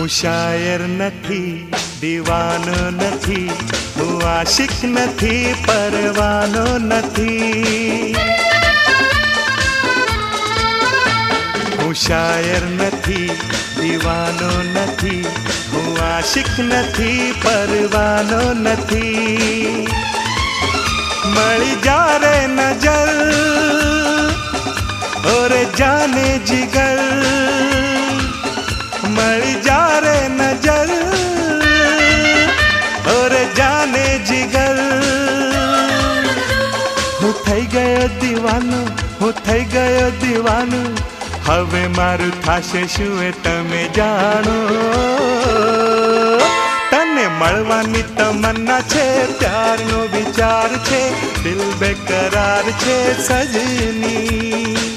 હું શાયર નથી, દીવાનો નથી, હું આશિક નથી, પરવાનો નથી. હું શાયર નથી, દીવાનો નથી, હું આશિક નથી, પરવાનો નથી. મળી જા રે નજર ઓરે જાને જીગર, મળી જા રે નજર ઓરે જાને જીગર. હું થઈ ગયો દીવાનો, હું થઈ ગયો દીવાનો, હવે મારું થાશે શું એ તમે જાણો. તને મળવાની તમન્ના છે, પ્યારનો વિચાર છે, દિલ બેકરાર છે સજની.